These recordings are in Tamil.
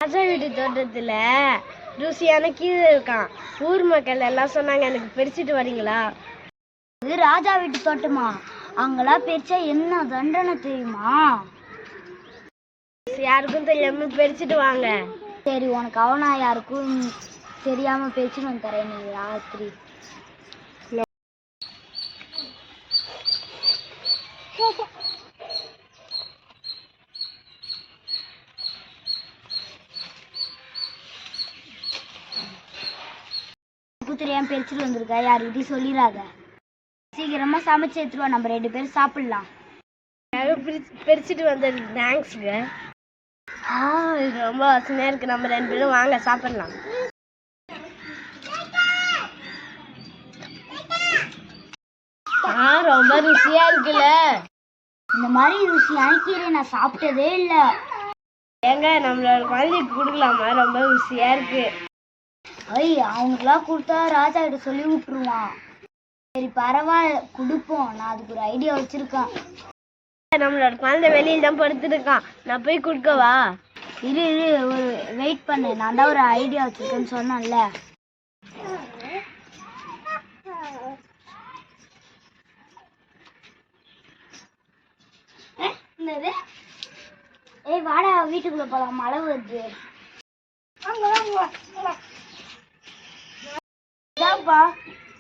ராஜா வீட்டு தோட்டத்துல ருசியான கீரை இருக்கான். ஊர் மக்கள் எல்லாம் சொன்னாங்க, எனக்கு பறிச்சுட்டு வரீங்களா? இது ராஜா வீட்டு தோட்டமா? அங்கெல்லாம் பறிச்சா என்ன தண்டனை தெரியுமா? யாருக்கும் தெரியாம பறிச்சுட்டு வாங்க. சரி, உனக்கு அவனா யாருக்கும் தெரியாம பறிச்சுட்டு வந்து தரேன். நீ ராத்திரி தெரியாம பறிச்சுட்டு வந்திருக்க, யாருக்கிட்டையும் சொல்லிடாத. சீக்கிரமா சமைச்சு எடுத்துருவா, நம்ம 2 பேரும் சாப்பிடலாம். பறிச்சுட்டு வந்தது தேங்க்ஸுங்க. இது ரொம்ப வாசனையா இருக்கு. நம்ம 2 பேரும் வாங்க சாப்பிடலாம். ரொம்ப ருசியா இருக்குல்ல? இந்த மாதிரி ருசியான கீரை நான் சாப்பிட்டதே இல்லை. ஏங்க நம்மளோட குழந்தைக்கு கொடுக்கலாமா? ரொம்ப ருசியா இருக்கு. அவங்களுக்குலாம் கொடுத்தா ராஜா கிட்ட சொல்லி விட்டுருவான். சரி பரவாயில்ல, கொடுப்போம். நான் அதுக்கு ஒரு ஐடியா வச்சிருக்கேன். நம்மளோட குழந்தை வெளியில தான் படுத்துருக்கான், நான் போய் கொடுக்கவா? இரு ஒரு வெயிட் பண்ணு, நான் தான் ஒரு ஐடியா வச்சிருக்கேன்னு சொன்னேன்ல. வாடா, வீட்டுக்குள்ள போலாம், மழை வருது.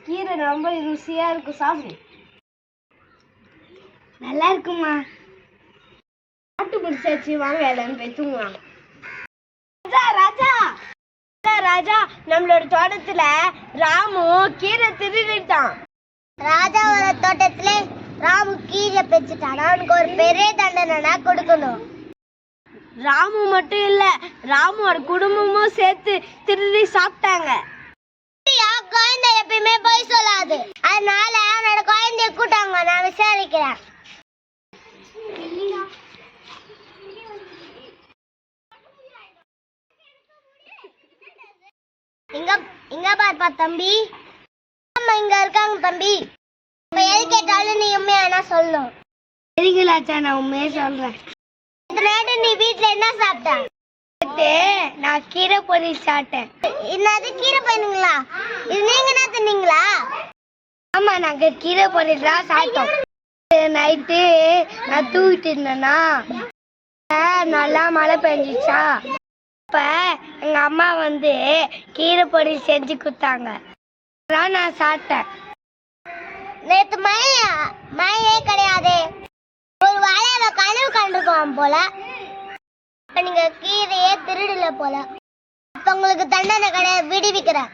கீரை ரொம்ப ருசியா இருக்கு, சாப்பிடு. நல்லா இருக்குமா? சாப்பிட்டு பிடிச்சாச்சு, வாங்க எல்லாரும் போய் தூங்கலாம். ராஜா ராஜா, நம்மளோட தோட்டத்துல ராமு கீரை திருடிட்டான். ராஜாவோட தோட்டத்துல ராமு கீரை பெச்சுட்டானா, அவனுக்கு ஒரு பெரிய தண்டனை கொடுக்கணும். ராமு மட்டும் இல்ல, ராமுவோட குடும்பமும் சேர்த்து திருடி சாப்பிட்டாங்க. குழந்தை எப்பயுமே போய் சொல்லாது, அதனால அவனோட குழந்தைய கூட்டாங்க, நான் விசாரிக்கிறேன். இங்க பாருப்பா தம்பி, அம்மா இங்க இருக்காங்க தம்பி. இப்ப எது கேட்டாலும் நீ உண்மையா சொல்லணும். சரிங்களாச்சா, நான் உண்மையே சொல்றேன். நீ வீட்டுல என்ன சாப்பிட்ட? நான் கீரை பொரியல் சாப்பிட்டேன். என்னது கீரை பொரியலுங்களா? இது நீங்க என்ன தின்னீங்களா? ஆமா, நாங்க கீரை பொரியல் தான் சாப்பிட்டோம். நைட்டு நான் தூங்கிட்டு இருந்தேன்னா நல்லா மழை பெஞ்சிச்சா, அப்ப எங்க அம்மா வந்து கீரை பொரியல் செஞ்சு கொடுத்தாங்க, அதான் நான் சாப்பிட்டேன். நேத்து மழையே கிடையாது, ஒரு வாழையில கனவு கண்டிருக்கோம் போல. நீங்க கீரையே திருடல போல. இப்ப உங்களுக்கு தண்டனை கிடையாது, விடுவிக்கிறேன்.